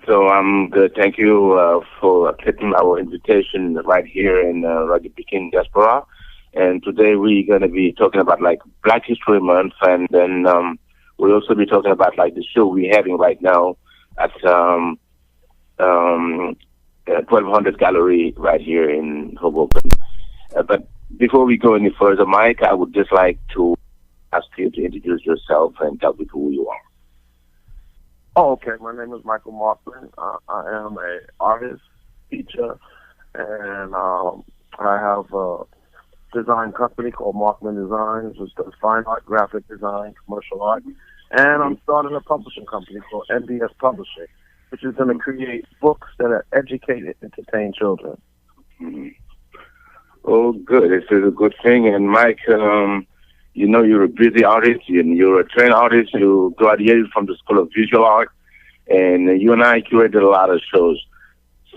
So I'm good. Thank you for accepting our invitation right here in Radio Peking Diaspora. And today we're going to be talking about like Black History Month, and then we'll also be talking about like the show we're having right now at 1200 Gallery right here in Hoboken. But before we go any further, Mike, I would just like to ask you to introduce yourself and tell people who you are. Oh, okay. My name is Michael Markman. I am an artist, teacher, and I have a design company called Markman Designs, which does fine art, graphic design, commercial art. And I'm starting a publishing company called NBS Publishing, which is going to create books that are educate and entertain children. Mm-hmm. Oh, good. This is a good thing. And Mike, you know, you're a busy artist, and you're a trained artist. You graduated from the School of Visual Art, and you and I curated a lot of shows.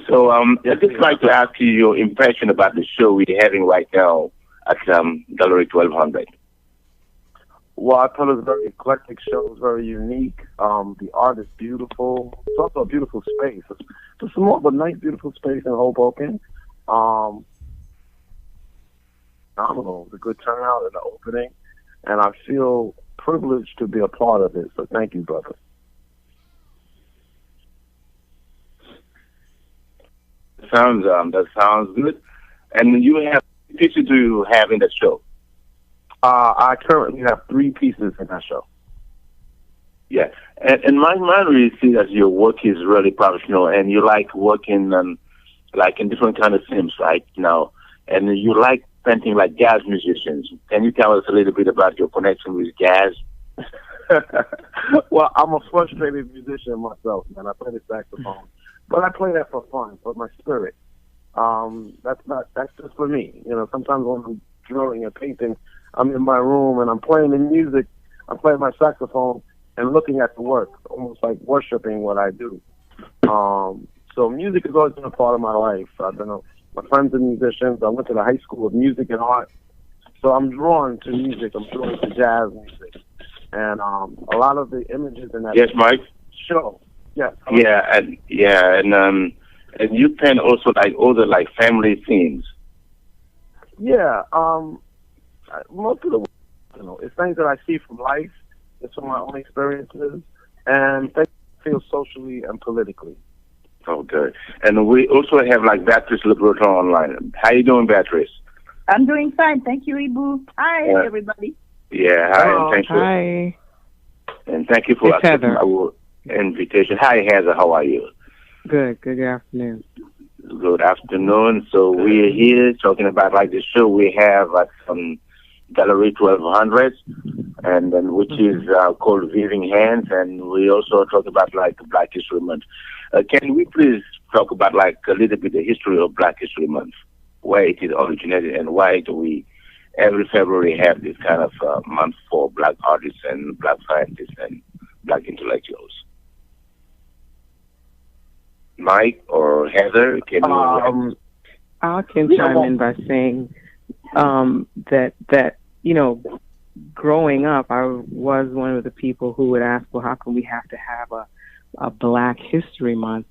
So I'd just like to ask you your impression about the show we're having right now at Gallery 1200. Well, I thought it was a very eclectic show. It was very unique. The art is beautiful. It's also a beautiful space. It's more of a nice, beautiful space in Hoboken. Phenomenal. It was a good turnout in the opening, and I feel privileged to be a part of it. So thank you, brother. That sounds good. And you have pieces do you have in the show? I currently have 3 pieces in that show. Yeah, and my mind really see that your work is really professional, and you like working like in different kind of themes right now, and you like painting like jazz musicians. Can you tell us a little bit about your connection with jazz? Well, I'm a frustrated musician myself, man. I play the saxophone, but I play that for fun, for my spirit. That's just for me. You know, sometimes when I'm drawing and painting, I'm in my room and I'm playing the music. I'm playing my saxophone and looking at the work, almost like worshiping what I do. So music has always been a part of my life. My friends are musicians. I went to the high school of music and art. So I'm drawn to music. I'm drawn to jazz music. And a lot of the images in that Mike? show. Yes. And you paint also like other like family themes. Yeah. Most of the, it's things that I see from life. It's from my own experiences, and things I feel socially and politically. Oh, good. And we also have like Beatrice Liberator online. How you doing, Beatrice? I'm doing fine. Thank you, Ibou. Hi, everybody. Yeah, hi. Hello. And thank you. Hi. And thank you for accepting our invitation. Hi, Heather. How are you? Good. Good afternoon. Good afternoon. So we're here talking about like the show we have at Gallery 1200, and then which is called Weaving Hands, and we also talk about like Black History Month. Can we please talk about like a little bit the history of Black History Month, where it is originated, and why do we every February have this kind of month for Black artists and Black scientists and Black intellectuals? Mike or Heather, can you? I can chime in by saying that you know, growing up, I was one of the people who would ask, well, how can we have to have a Black History Month?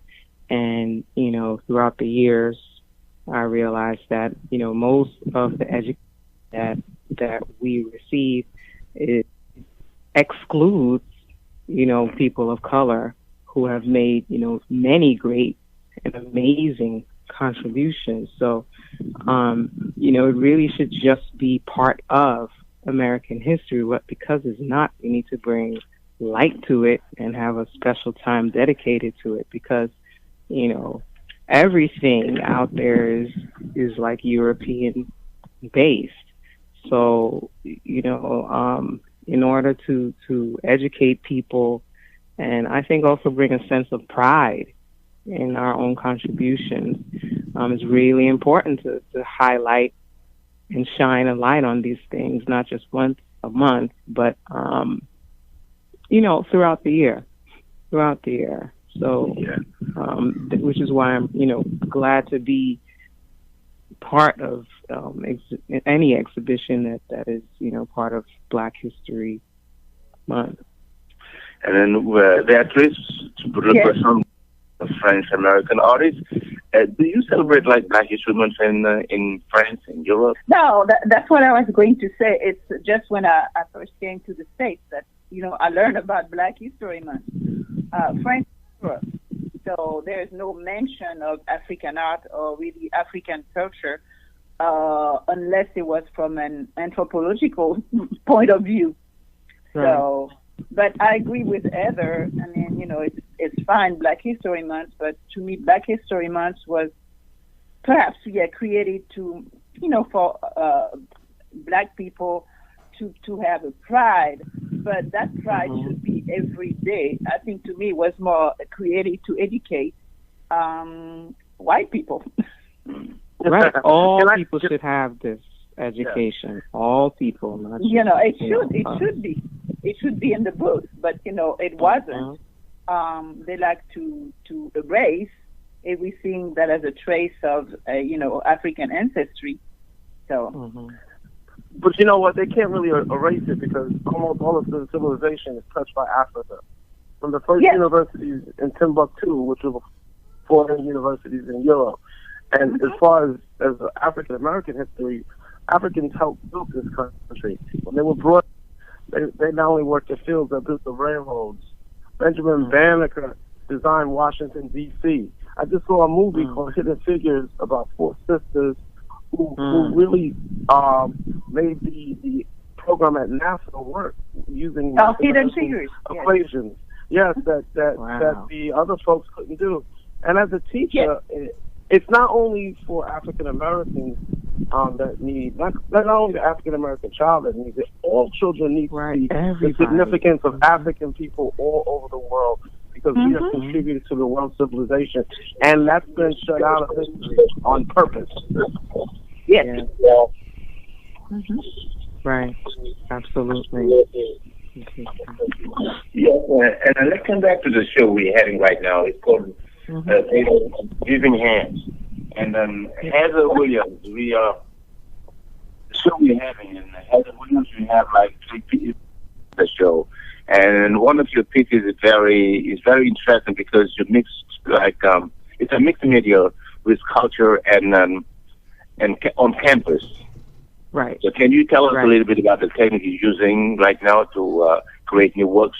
And, you know, throughout the years, I realized that, you know, most of the education that we receive, it excludes, you know, people of color who have made, you know, many great and amazing contributions. So, you know, it really should just be part of American history. But because it's not, we need to bring light to it and have a special time dedicated to it, because, you know, everything out there is like European based. So, you know, in order to educate people, and I think also bring a sense of pride in our own contributions, it's really important to highlight and shine a light on these things, not just once a month, but, you know, throughout the year. So, which is why I'm, you know, glad to be part of any exhibition that is, you know, part of Black History Month. And then Beatrice, to put a question, French American artists. Do you celebrate like Black History Month in France and Europe? No, that's what I was going to say. It's just when I first came to the States that, I learned about Black History Month. French Europe. So there's no mention of African art or really African culture unless it was from an anthropological point of view. Right. So, but I agree with Heather. I mean, it's fine, Black History Month, but to me, Black History Month was perhaps, created to, for Black people to have a pride, but that pride should be every day. I think to me it was more created to educate white people. Right. All people should have this education. Yeah. All people. Not just, it should be in the books, but it wasn't. They like to erase everything that has a trace of African ancestry. So. But you know what? They can't really erase it because almost all of the civilization is touched by Africa. From the first universities in Timbuktu, which were foreign universities in Europe, and as far as African American history, Africans helped build this country. When they were brought, they not only worked the fields, they built the railroads. Benjamin Banneker designed Washington D.C. I just saw a movie called Hidden Figures about four sisters who really made the program at NASA work using Hidden Figures equations. Yes, that the other folks couldn't do. And as a teacher, it's not only for African Americans that need, not only the African American child that needs it, all children need to see the significance of African people all over the world, because we have contributed to the world civilization, and that's been shut out of history on purpose. Yes. Right. Absolutely. And let's come back to the show we're having right now. It's called Giving Hands. And Heather Williams, the show we're having, and Heather Williams, we have like 3 pieces of the show. And one of your pieces is very interesting because you mix it's a mixed media with culture and on campus. Right. So can you tell us a little bit about the technique you're using right now to create new works?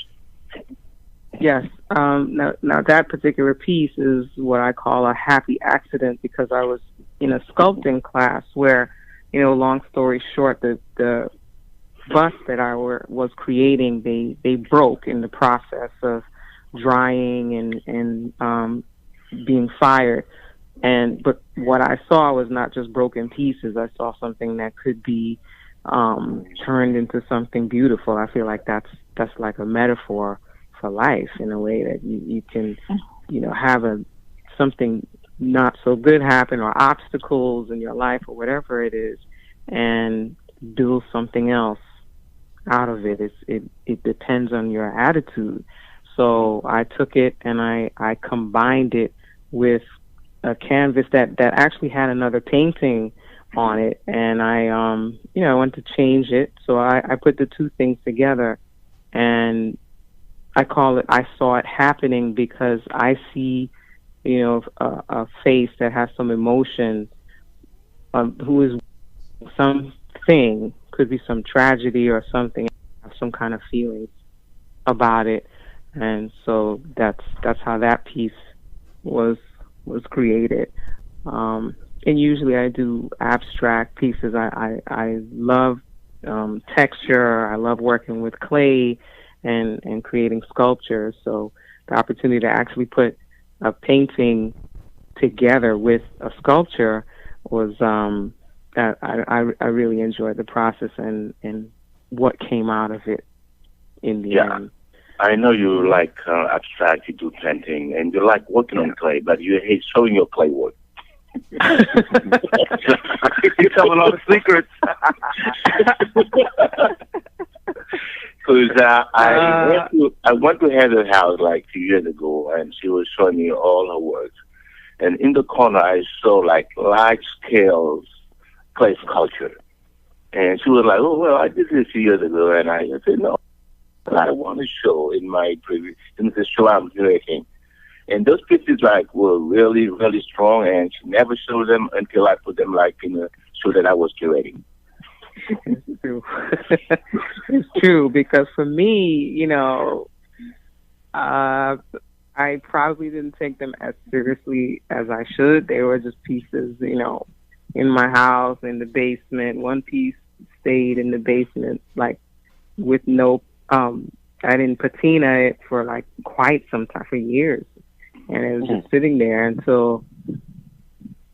Yes. Now that particular piece is what I call a happy accident, because I was in a sculpting class where, long story short, the bust that I was creating, they broke in the process of drying and being fired. But what I saw was not just broken pieces. I saw something that could be turned into something beautiful. I feel like that's like a metaphor for life, in a way that you can, have something not so good happen, or obstacles in your life, or whatever it is, and build something else out of it. It depends on your attitude. So I took it and I combined it with a canvas that actually had another painting on it, and I wanted to change it. So I put the two things together, and I call it, I saw it happening, because I see, a face that has some emotion, who is something, could be some tragedy or something, have some kind of feelings about it. And so that's how that piece was created. And usually I do abstract pieces. I love texture. I love working with clay and creating sculptures. So the opportunity to actually put a painting together with a sculpture was that I really enjoyed the process and what came out of it in the end. I know you like abstract, you do painting, and you like working on clay, but you hate showing your clay work. You tell a lot of secrets. Because I went to Heather's house like 2 years ago, and she was showing me all her work. And in the corner, I saw like large scale clay sculpture. And she was like, "Oh well, I did this a few years ago," and I said, "No, I want to show in the show I'm creating." And those pieces like were really, really strong, and she never showed them until I put them like in a show that I was curating. It's true. It's true, because for me, I probably didn't take them as seriously as I should. They were just pieces, in my house, in the basement. One piece stayed in the basement, like with no, I didn't patina it for like quite some time, for years. And it was just sitting there until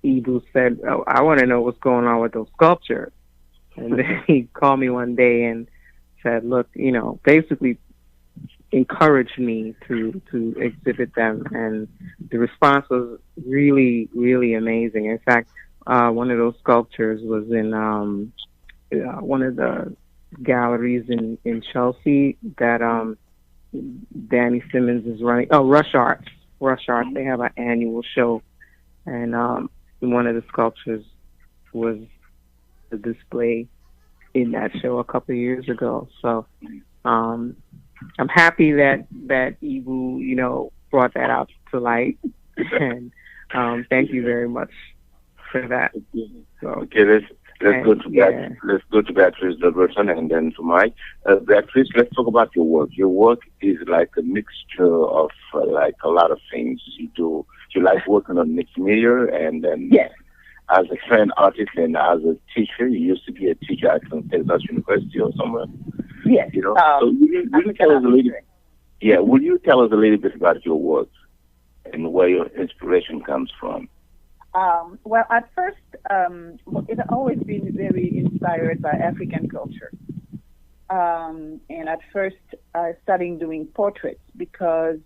Ibou said, "Oh, I want to know what's going on with those sculptures." And then he called me one day and said, "Look, basically encouraged me to exhibit them." And the response was really, really amazing. In fact, one of those sculptures was in one of the galleries in Chelsea that Danny Simmons is running. Oh, Rush Art. They have an annual show, and one of the sculptures was the display in that show a couple of years ago. So I'm happy that Ibou, brought that out to light, and thank you very much for that. So, okay, let's go to Beatrice Robertson and then to Mike. Beatrice, let's talk about your work. Your work is like a mixture of like a lot of things you do. You like working on mixed media, and then as a trained artist and as a teacher, you used to be a teacher at Texas University or somewhere. Yes. So will you tell us a little? Yeah, will you tell us a little bit about your work and where your inspiration comes from? Well, at first, it had always been very inspired by African culture. And at first, I started doing portraits because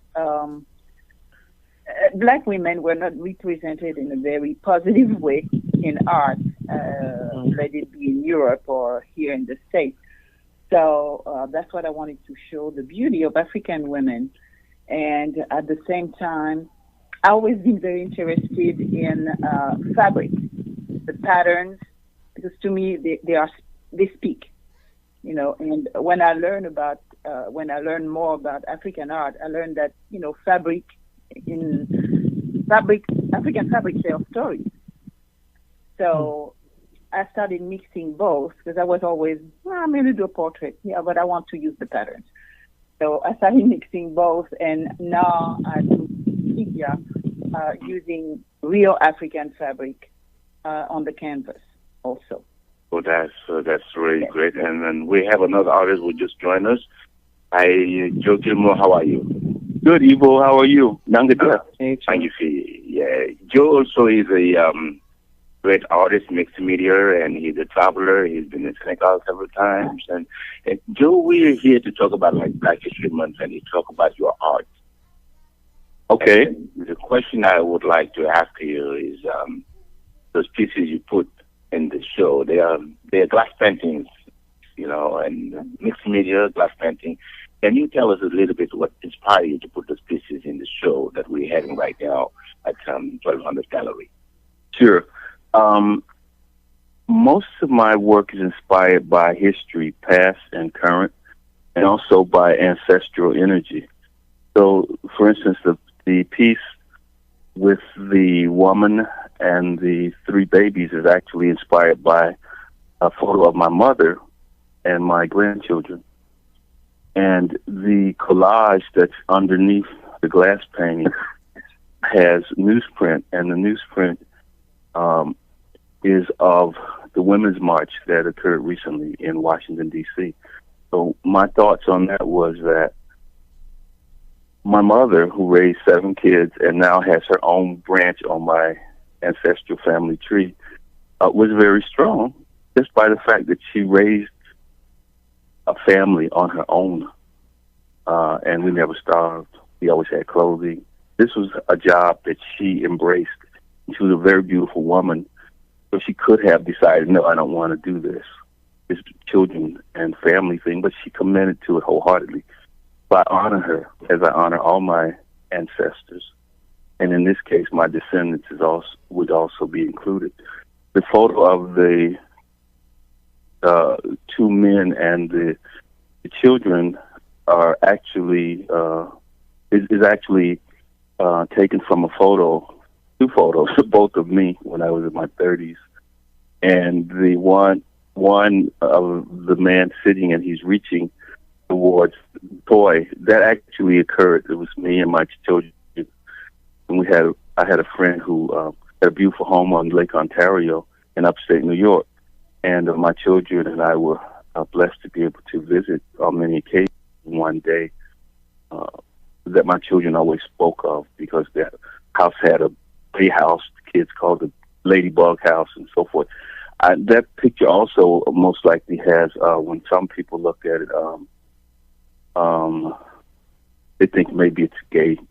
Black women were not represented in a very positive way in art, let it be in Europe or here in the States. So that's what I wanted to show, the beauty of African women. And at the same time, I've always been very interested in fabric, the patterns, because to me they speak, And when I learned more about African art, I learned that African fabric tells stories. So I started mixing both because I was always, I'm going to do a portrait, but I want to use the patterns. So I started mixing both, and now I do media using real African fabric on the canvas also. Well, that's really great. And then we have another artist who just joined us. Hi, Joe Gilmore, how are you? Good, Ibou, how are you? Thank you. Yeah, Joe also is a great artist, mixed media, and he's a traveler. He's been in Senegal several times. And Joe, we're here to talk about like Black History Month, and you talk about your art. Okay. And the question I would like to ask you is, those pieces you put in the show, they are glass paintings, and mixed media, glass painting. Can you tell us a little bit what inspired you to put those pieces in the show that we're having right now at 1200 Gallery? Sure. Most of my work is inspired by history, past and current, and also by ancestral energy. So, for instance, the piece with the woman and the 3 babies is actually inspired by a photo of my mother and my grandchildren. And the collage that's underneath the glass painting has newsprint, and the newsprint is of the Women's March that occurred recently in Washington, D.C. So my thoughts on that was that my mother, who raised 7 kids and now has her own branch on my ancestral family tree, was very strong just by the fact that she raised a family on her own. And we never starved. We always had clothing. This was a job that she embraced. She was a very beautiful woman. So she could have decided, no, I don't want to do this children and family thing, but she committed to it wholeheartedly. So I honor her as I honor all my ancestors. And in this case, my descendants would also be included. The photo of the 2 men and the children are actually is actually taken from a photo, two photos, both of me when I was in my 30s, and the one of the man sitting and he's reaching towards the toy, that actually occurred. It was me and my children, and I had a friend who had a beautiful home on Lake Ontario in upstate New York, and my children and I were blessed to be able to visit on many occasions. One day that my children always spoke of, because that house had a playhouse, the kids called it Ladybug House and so forth. That picture also most likely has, when some people look at it, they think maybe it's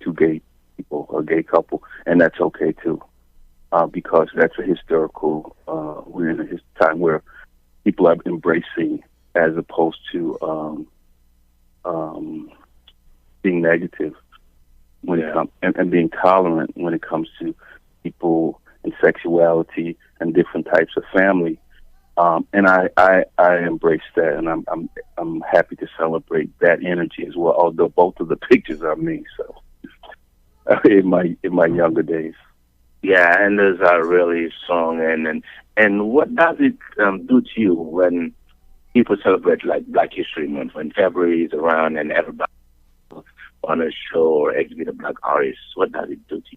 two gay people, a gay couple, and that's okay too, because that's a historical, we're in a time where people are embracing as opposed to being negative when it comes, and being tolerant when it comes to people and sexuality and different types of family. And I embrace that, and I'm happy to celebrate that energy as well. Although both of the pictures are me, so in my younger days. Yeah, and those are really strong. And what does it do to you when people celebrate like Black History Month, when February is around and everybody on a show or exhibit a Black artist? What does it do to you?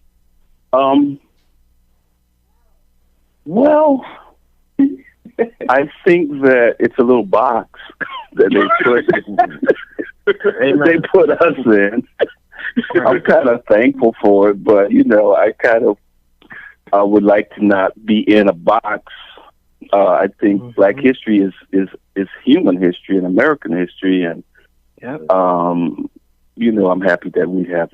Well, I think that it's a little box that they put us in. I'm kind of thankful for it, but I would like to not be in a box. I think Black history is human history and American history, and I'm happy that we have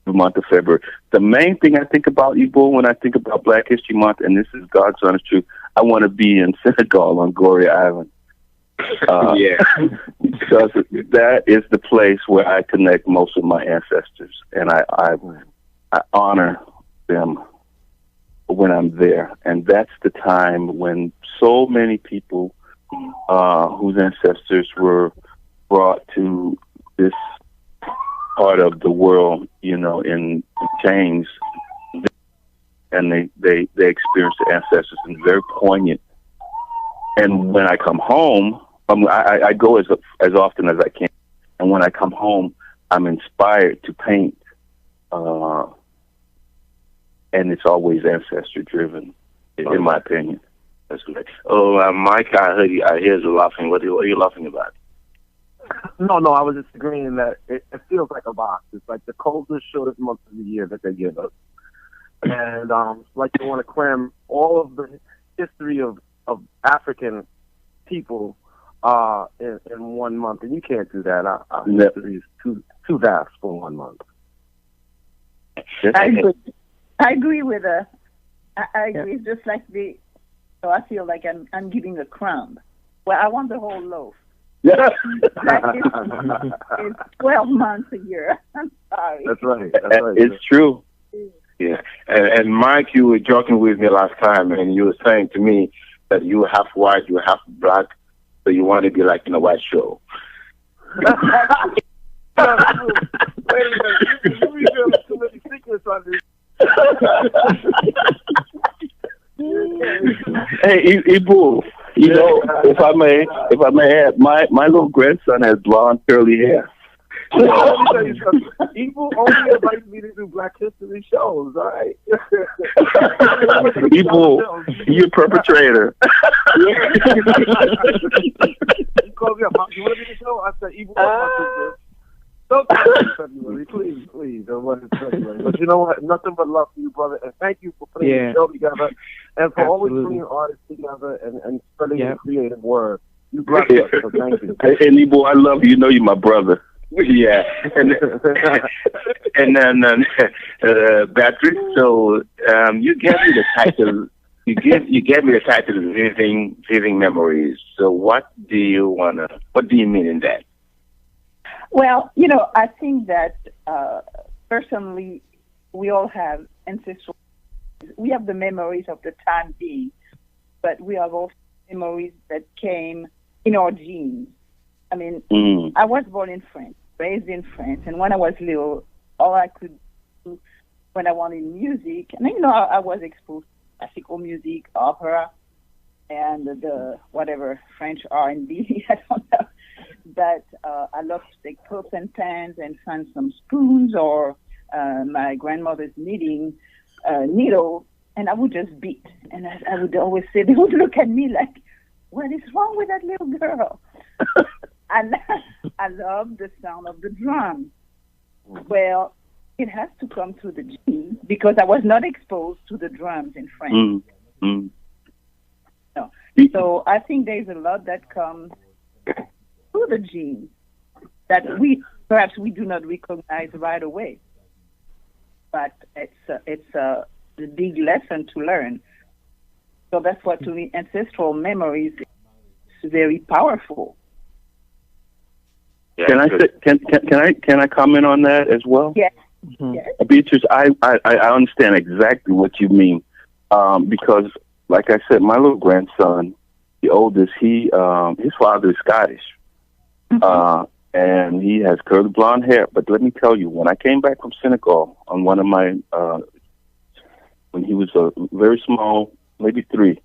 the month of February. The main thing I think about, Ibou, when I think about Black History Month, and this is God's honest truth, I want to be in Senegal on Gloria Island. Because that is the place where I connect most of my ancestors, and I honor them when I'm there. And that's the time when so many people whose ancestors were brought to this part of the world, in chains, and they experience the ancestors, and very poignant. And when I come home, I go as often as I can, and when I come home, I'm inspired to paint, and it's always ancestor driven, in my opinion. That's great. Oh, Mike, I hear you laughing. What are you laughing about? No, I was just agreeing that it feels like a box. It's like the coldest, shortest month of the year that they give us. And like they want to cram all of the history of African people in 1 month, and you can't do that. Our history is too vast for 1 month. I agree with her. I agree. It's just like so I feel like I'm giving a crumb. Well, I want the whole loaf. Yeah. It's 12 months a year. I'm sorry. That's right. It's true. Yeah. And Mike, you were joking with me last time, and you were saying to me that you half white, you half black, so you want to be like in a white show. Wait a minute. You revealed too many secrets on this. Hey, Ibou, if I may add, my little grandson has blonde curly hair. Ibou only invites me to do Black History shows, all right? Ibou, you're a perpetrator. He calls me up. You want to be the show? I said, Ibou, don't February, please. Don't want it February. But you know what? Nothing but love for you, brother. And thank you for putting the show together and for always bringing artists together and spreading the creative word. You bless us, so thank you. And Ibou, I love you. You know you're my brother. Yeah. And then Patrick, so you gave me the title. You gave me the title Living Memories. So what do you mean in that? Well, I think that personally, we all have ancestral. We have the memories of the time being, but we have also memories that came in our genes. I mean, I was born in France, raised in France, and when I was little, all I could when I wanted music. And, I was exposed to classical music, opera, and the whatever French R&B. I don't know. But I love to take pots and pans and find some spoons or my grandmother's knitting needle, and I would just beat. And I would always say, they would look at me like, what is wrong with that little girl? And I love the sound of the drum. Well, it has to come through the genes because I was not exposed to the drums in France. No. So I think there's a lot that comes through the genes that perhaps we do not recognize right away. But it's a big lesson to learn. So that's what, to me, ancestral memories is very powerful. Can I comment on that as well? Yes. Mm-hmm. Yes. Beatrice, I understand exactly what you mean, because, like I said, my little grandson, the oldest, his father is Scottish, and he has curly blonde hair. But let me tell you, when I came back from Senegal on one of my, when he was very small, maybe 3,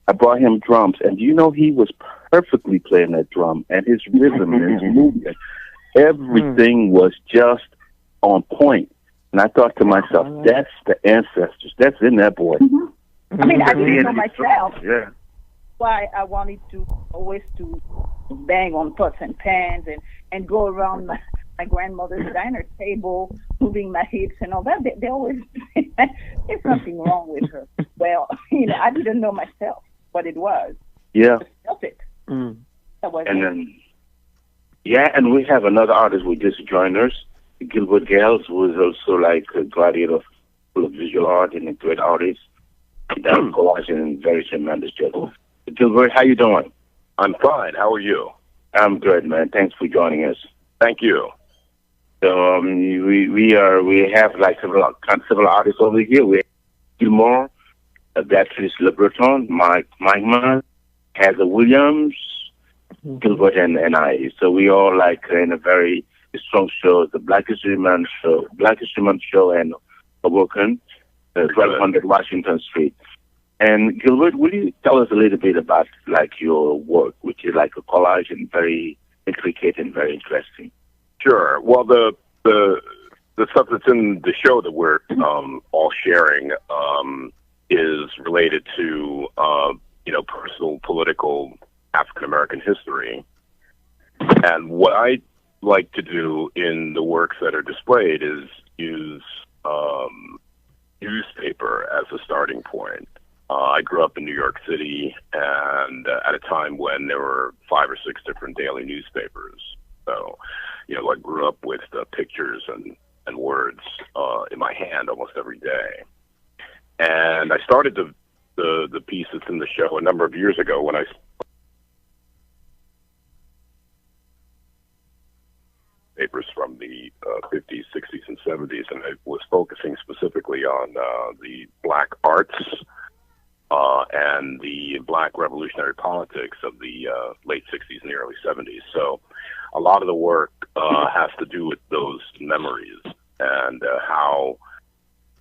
I brought him drums, and he was perfectly playing that drum, and his rhythm and his movement, everything was just on point. And I thought to myself, that's the ancestors. That's in that boy. I mean, I didn't know myself. Yeah. Why I wanted to always to bang on pots and pans and go around my grandmother's diner table, moving my hips and all that. They always there's something wrong with her. Well, I didn't know myself what it was. Yeah. I just felt it. That was and then, and we have another artist who just joined us, Gilbert Gales, who is also like a gladiator full of visual art and a great artist. He does collage and very tremendous job. Gilbert, how you doing? I'm fine. How are you? I'm good, man. Thanks for joining us. Thank you. So we have like several artists over here. We have Gilmore, Beatrice Le Breton, Mike Mann, Heather Williams, Gilbert, and I. So we all like in a very strong show, the Black History Month show, and Hoboken, 1200 Washington Street. And Gilbert, will you tell us a little bit about like your work, which is like a collage and very intricate and very interesting? Sure. Well, the stuff that's in the show that we're all sharing is related to personal, political African American history. And what I like to do in the works that are displayed is use newspaper as a starting point. I grew up in New York City, and at a time when there were 5 or 6 different daily newspapers. So, I grew up with pictures and words in my hand almost every day. And I started the piece that's in the show a number of years ago when I papers from the 50s, 60s, and 70s, and I was focusing specifically on the black arts and the black revolutionary politics of the late 60s and the early 70s. So a lot of the work has to do with those memories and how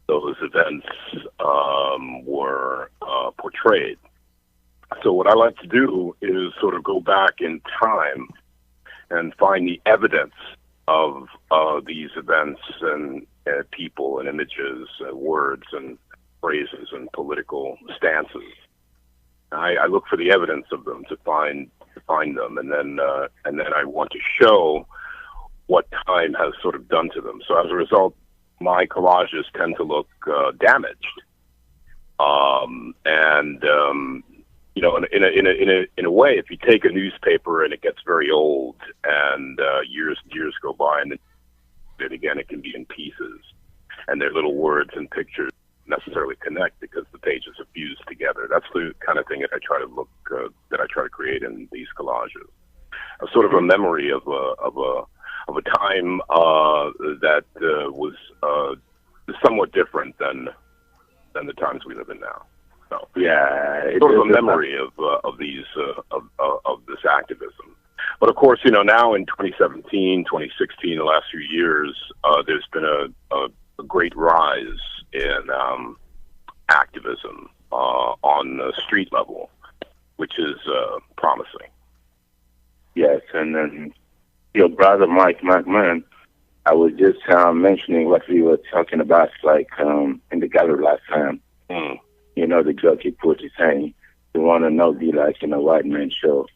those events were portrayed. So what I like to do is sort of go back in time and find the evidence of these events and people and images and words and phrases and political stances. I look for the evidence of them to find them, and then I want to show what time has sort of done to them. So as a result, my collages tend to look damaged, in a way, if you take a newspaper and it gets very old and years go by, and then again it can be in pieces, and their little words and pictures necessarily connect because the pages are fused together. That's the kind of thing that I try to create in these collages. A sort of a memory of a time that was somewhat different than the times we live in now. So, sort of a memory of this activism. But of course, now in 2017, 2016, the last few years, there's been a a great rise in activism on the street level, which is promising. Yes, and then your brother Mike McMahon, I was just mentioning what we were talking about, like in the gallery last time. You know, the jockey put his saying, "You want to know, be like in a white man show."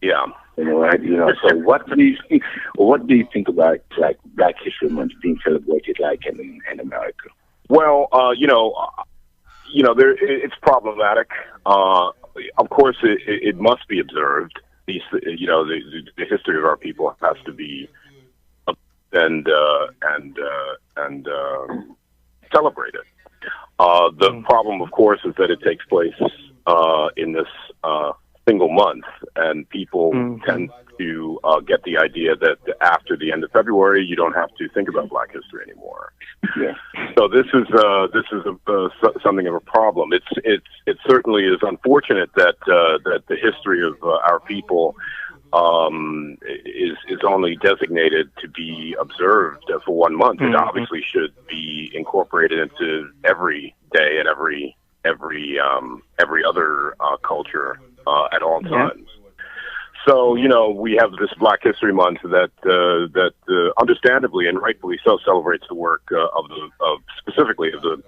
Yeah. You know, right? You know. So, what do you think? What do you think about like Black History Month being celebrated like in America? Well, it's problematic. Of course, it must be observed. The history of our people has to be and celebrated. The problem, of course, is that it takes place in this single month, and people tend to get the idea that after the end of February, you don't have to think about Black history anymore. Yeah. So this is something of a problem. It certainly is unfortunate that the history of our people is only designated to be observed for 1 month. It obviously should be incorporated into every day and every other culture at all times. So, we have this Black History Month that understandably and rightfully so celebrates the work specifically of the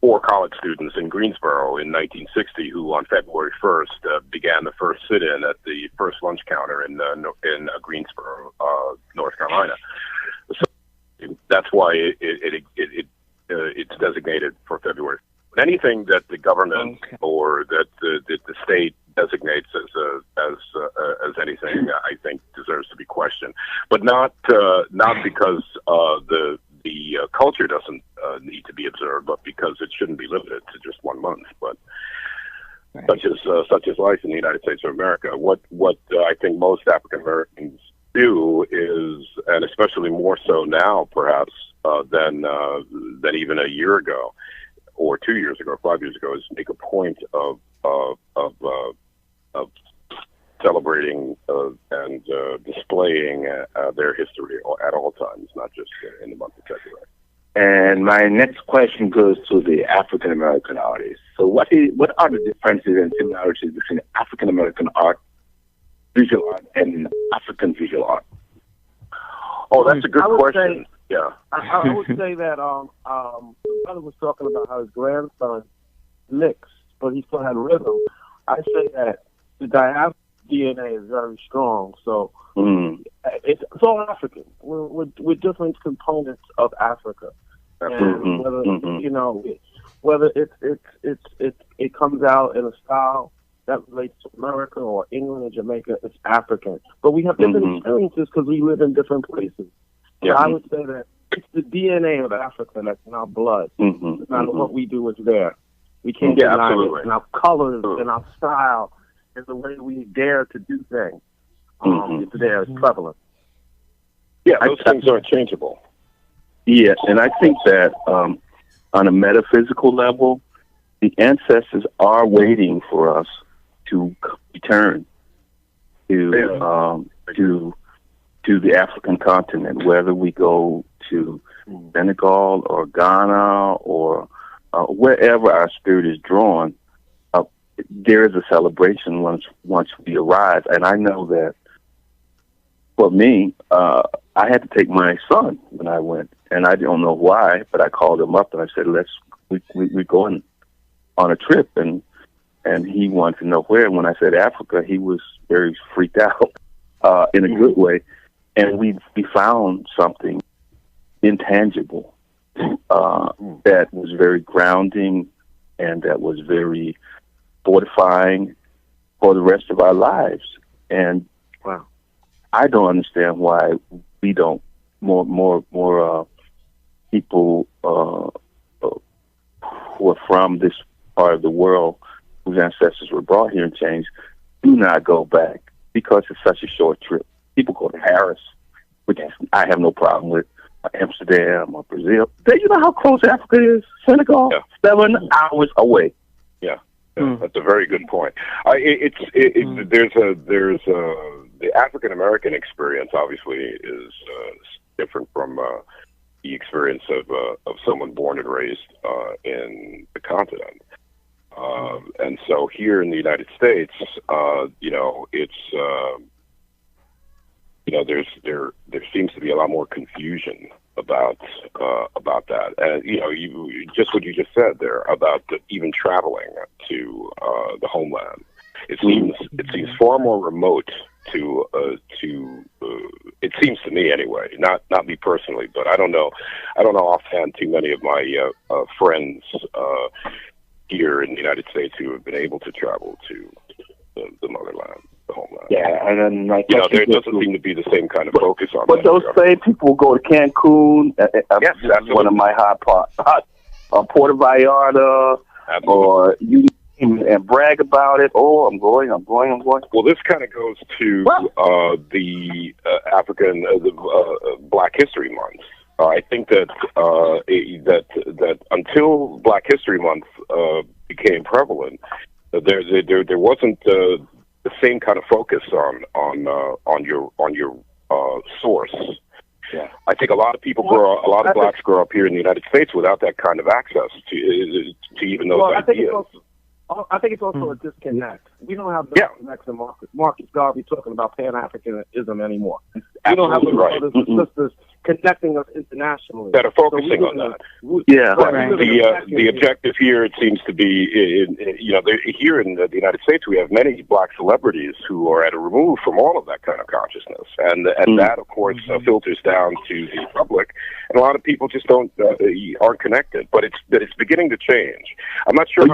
4 college students in Greensboro in 1960 who on February 1st began the first sit-in at the first lunch counter in Greensboro, North Carolina. So that's why it's designated for February. Anything that the government or that the state designates as anything, I think deserves to be questioned, but not because the culture doesn't need to be observed, but because it shouldn't be limited to just 1 month. But such as life in the United States of America, what I think most African Americans do is, and especially more so now, perhaps than even a year ago, or 2 years ago, or 5 years ago, is make a point of celebrating and displaying their history at all times, not just in the month of February. And my next question goes to the African American artists. So, what are the differences and similarities between African American art, visual art, and African visual art? Oh, that's a good question. Yeah, I would say that my brother was talking about how his grandson mixed, but he still had rhythm. I say that the diaspora DNA is very strong, so it's all African. We're different components of Africa, and whether it comes out in a style that relates to America or England or Jamaica, it's African. But we have different experiences because we live in different places. So I would say that it's the DNA of Africa that's in our blood. No matter what we do, it's there. We can't deny it. And our colors and our style and the way we dare to do things. It's there. It's prevalent. Yeah, those things aren't changeable. Yeah, and I think that on a metaphysical level, the ancestors are waiting for us to return to the African continent, whether we go to Senegal or Ghana or wherever our spirit is drawn. There is a celebration once we arrive, and I know that for me, I had to take my son when I went, and I don't know why, but I called him up and I said, we're going on a trip, and he wanted to know where. And when I said Africa, he was very freaked out in a good way. And we found something intangible that was very grounding and that was very fortifying for the rest of our lives. And I don't understand why we don't more people who are from this part of the world whose ancestors were brought here and changed do not go back, because it's such a short trip. People go to Paris, which I have no problem with, Amsterdam or Brazil. You know how close Africa is? Senegal, 7 hours away. Yeah, that's a very good point. There's the African American experience obviously is different from the experience of someone born and raised in the continent. And so here in the United States, it's there seems to be a lot more confusion about that. And you just what you just said there about even traveling to the homeland. It seems far more remote to it seems to me anyway, not me personally, but I don't know offhand too many of my friends here in the United States who have been able to travel to the motherland, the homeland. Yeah, and then there doesn't seem to be the same kind of focus on. But those same people go to Cancun. Yes, absolutely. One of my hot Puerto Vallarta, absolutely. Or you. And brag about it. Oh, I'm going. Well, this kind of goes to the African, Black History Month. I think that that until Black History Month became prevalent, there wasn't the same kind of focus on your source. Yeah. I think a lot of blacks grow up here in the United States without that kind of access to even those ideas. I think it's also a disconnect. We don't have the connects and Marcus Garvey talking about Pan-Africanism anymore. We don't have the brothers and sisters connecting us internationally that are focusing on that. The objective here, it seems to be, here in the United States, we have many black celebrities who are at a remove from all of that kind of consciousness, and that, of course, filters down to the public, and a lot of people just aren't connected. But it's beginning to change. I'm not sure.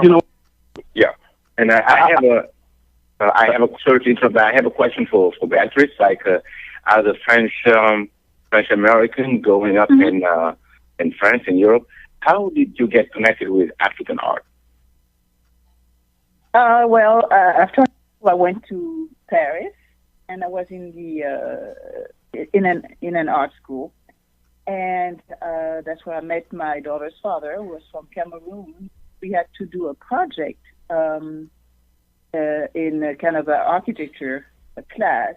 Yeah, and I have a question for Beatrice. Like, as a French American growing up in France and Europe, how did you get connected with African art? After I went to Paris, and I was in an art school, and that's where I met my daughter's father, who was from Cameroon. We had to do a project in a kind of an architecture class,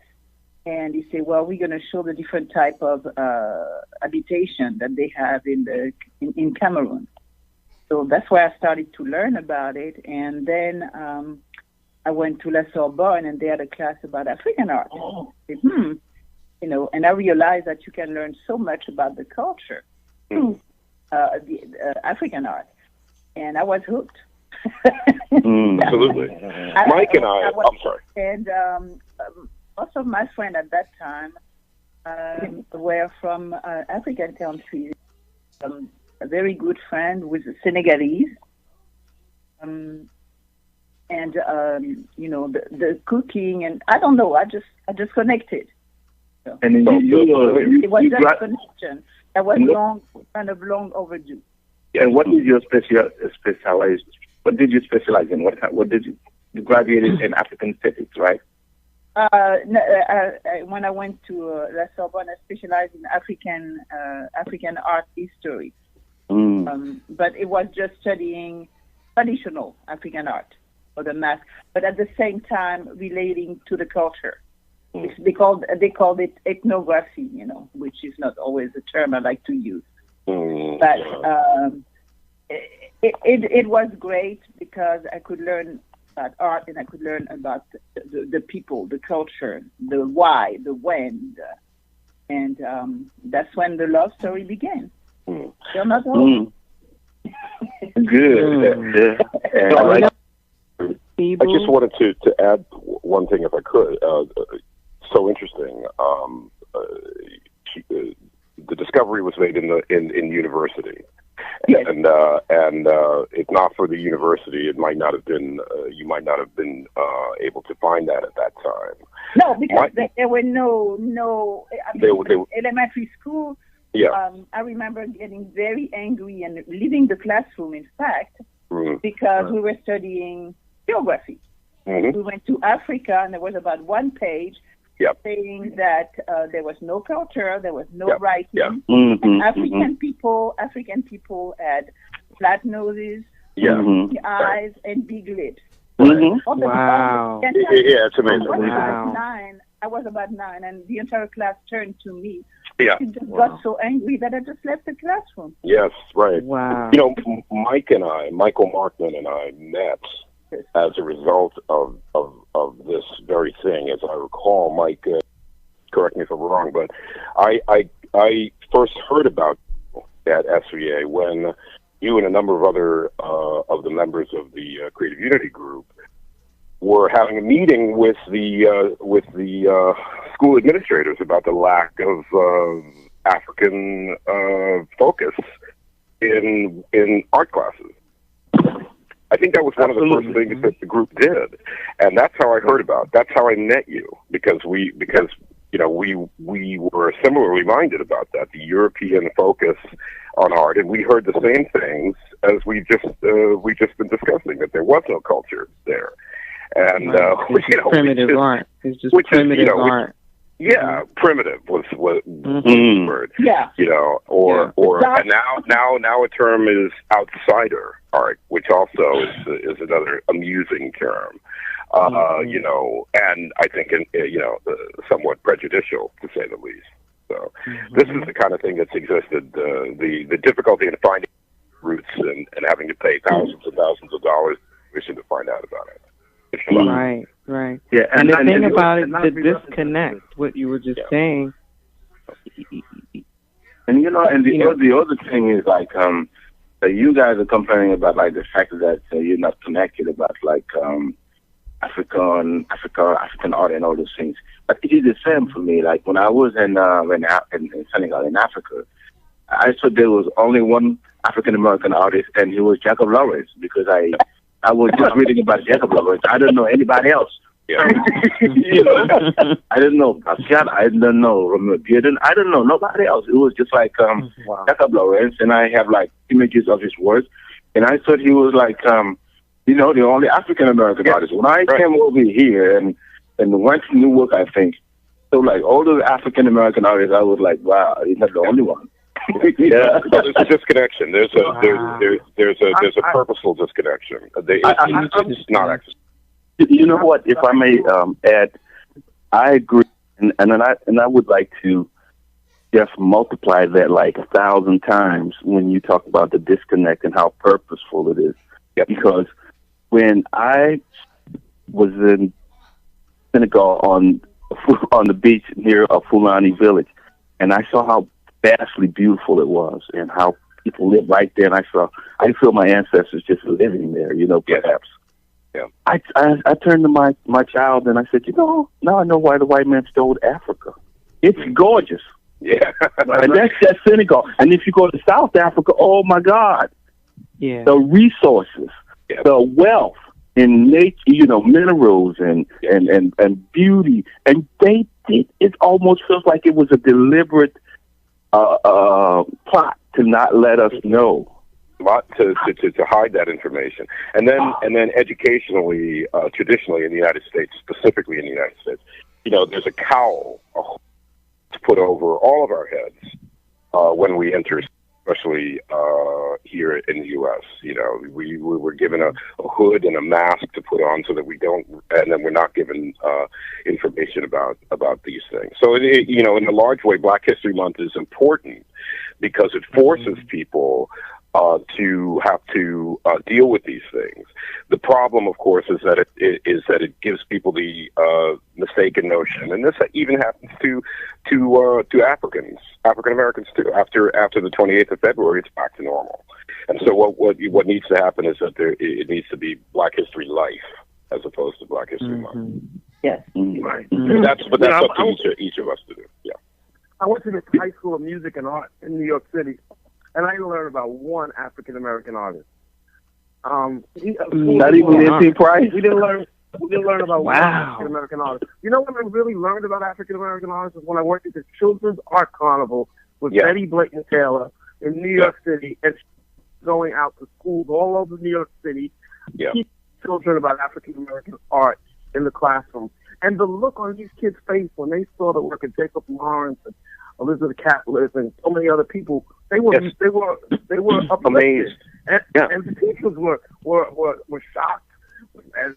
and he said, "Well, we're going to show the different type of habitation that they have in Cameroon." So that's where I started to learn about it, and then I went to La Sorbonne, and they had a class about African art. And I realized that you can learn so much about the culture, the African art. And I was hooked. Absolutely. Mike and I'm sorry. And most of my friends at that time were from African countries. A very good friend was Senegalese. The cooking, and I don't know, I just connected. So, and it was just a connection that was kind of long overdue. And what is your specialize? What did you specialize in? What did you graduated in African studies, right? When I went to La Sorbonne, I specialized in African art history. But it was just studying traditional African art for the math, but at the same time relating to the culture. They called it ethnography, which is not always a term I like to use. But it was great because I could learn about art, and I could learn about the people, the culture, the why, the when, and that's when the love story began. Still not over. Good. I just wanted to add one thing, if I could. So interesting. The discovery was made in university, yes. and if not for the university, it might not have been. You might not have been able to find that at that time. No, because there were no. Elementary school. Yeah. I remember getting very angry and leaving the classroom. In fact, because we were studying geography. We went to Africa, and there was about one page. Saying that there was no culture, there was no writing. And African people had flat noses, big eyes, and big lips. Wow. Yeah, it's amazing. I was about nine, and the entire class turned to me Yeah. She just got so angry that I just left the classroom. Yes, right. Wow. You know, Michael Markman and I met as a result of this very thing. As I recall, Mike, correct me if I'm wrong, but I first heard about at SVA when you and a number of other of the members of the Creative Unity group were having a meeting with the school administrators about the lack of African focus in art classes. I think that was one of the first things that the group did, and that's how I heard about it. That's how I met you, because we were similarly minded about that, the European focus on art, and we heard the same things as we just been discussing, that there was no culture there. And it's just primitive art. It's just primitive art. Yeah, primitive was the word. Yeah, or and now a term is outsider art, which also is another amusing term. And I think somewhat prejudicial, to say the least. So this is the kind of thing that's existed. The difficulty in finding roots and having to pay thousands and thousands of dollars to find out about it. Right. Yeah, and the thing about it, the disconnect, what you were just saying. And the other thing is like you guys are complaining about like the fact that you're not connected about like African art and all those things. But it is the same for me. Like when I was in Senegal, in Africa, I thought there was only one African American artist, and he was Jacob Lawrence, because I was just reading about Jacob Lawrence. I don't know anybody else. Yeah. I didn't know Basquiat. I didn't know Romeo Bearden. I don't know nobody else. It was just like Jacob Lawrence, and I have like images of his work, and I thought he was like the only African American artist. When I came over here and went to Newark, I think, so like all those African American artists, I was like, wow, he's not the only one. Yeah, there's a disconnection. There's a purposeful disconnection. It's not accessible. You know what? If I may add, I agree, and I would like to just multiply that like 1,000 times when you talk about the disconnect and how purposeful it is. Yep. Because when I was in Senegal on the beach near Fulani village, and I saw how vastly beautiful it was, and how people live right there, and I feel my ancestors just living there, perhaps. Yeah. I turned to my child and I said, now I know why the white man stole Africa. It's gorgeous. Yeah. And that's Senegal. And if you go to South Africa, oh my God. Yeah. The resources, the wealth in nature, minerals and beauty. And they did, it almost feels like it was a deliberate plot to not let us know. To hide that information, and then educationally, traditionally in the United States, specifically in the United States, there's a cowl to put over all of our heads when we enter, especially here in the U.S. We were given a hood and a mask to put on so that we don't, and then we're not given information about these things. So in a large way, Black History Month is important because it forces people to have to deal with these things. The problem, of course, is that it gives people the mistaken notion, and this even happens to African Americans too. After the 28th of February, it's back to normal. And so what needs to happen is that it needs to be Black History Life as opposed to Black History Month. Yes. Right. That's up to each of us to do. Yeah. I went to this high school of music and art in New York City, and I learned about one African American artist. Not even N.T. Price. We didn't learn about one African American artist. You know when I really learned about African American artists was when I worked at the Children's Art Carnival with Betty Blayton Taylor in New York City, and going out to schools all over New York City, teaching children about African American art in the classroom. And the look on these kids' face when they saw the work of Jacob Lawrence and Elizabeth Catlett and so many other people, they were amazed. And the teachers were shocked. And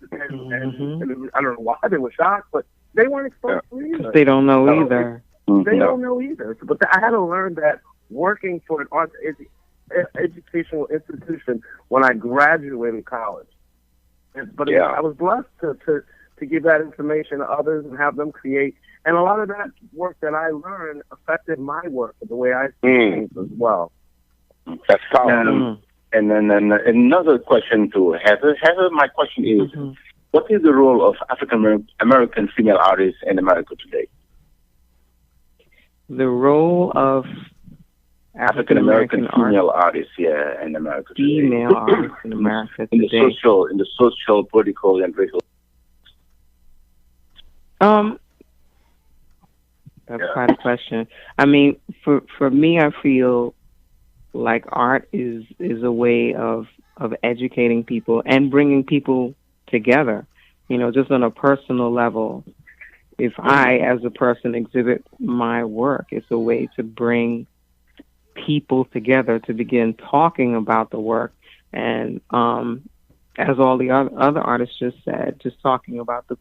I don't know why they were shocked, but they weren't exposed to it either. They don't know either. They don't know either. But I had to learn that working for an art educational institution when I graduated college. I was blessed to give that information to others and have them create. And a lot of that work that I learned affected my work, the way I see things as well. That's powerful. And then another question to Heather. Heather, my question is, what is the role of African American female artists in America today? The role of African American female artists, in America today. Female artists in America today. In the social, political, and racial. That's quite a question. I mean, for me, I feel like art is a way of educating people and bringing people together. You know, just on a personal level. If I, as a person, exhibit my work, it's a way to bring people together to begin talking about the work. And as all the other artists just said, just talking about the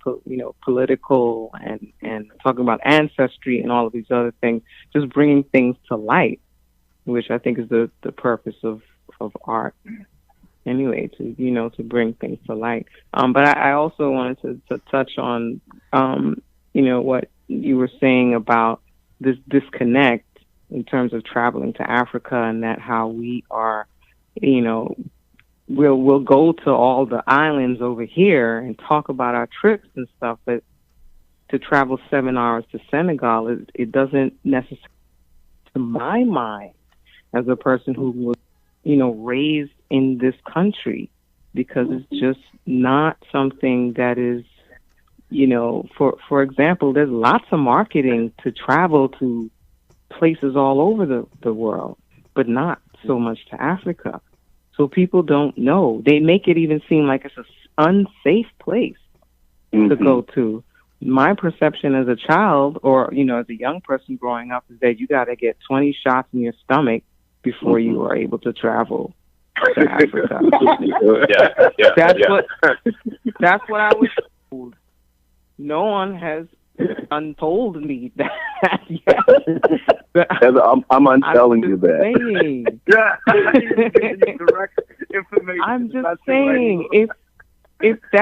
political and talking about ancestry and all of these other things, just bringing things to light, which I think is the purpose of art. Anyway, to bring things to light. But I also wanted to touch on what you were saying about this disconnect in terms of traveling to Africa, and that how we are, we'll go to all the islands over here and talk about our trips and stuff, but to travel 7 hours to Senegal, it doesn't necessarily, to my mind, as a person who was, raised in this country, because it's just not something that is, for example, there's lots of marketing to travel to places all over the world, but not so much to Africa. So people don't know. They make it even seem like it's an unsafe place to go to. My perception as a child or, as a young person growing up is that you got to get 20 shots in your stomach before you are able to travel to Africa. That's what I was told. No one has untold me that yet. I'm untelling you that. Direct information. I'm just saying, if that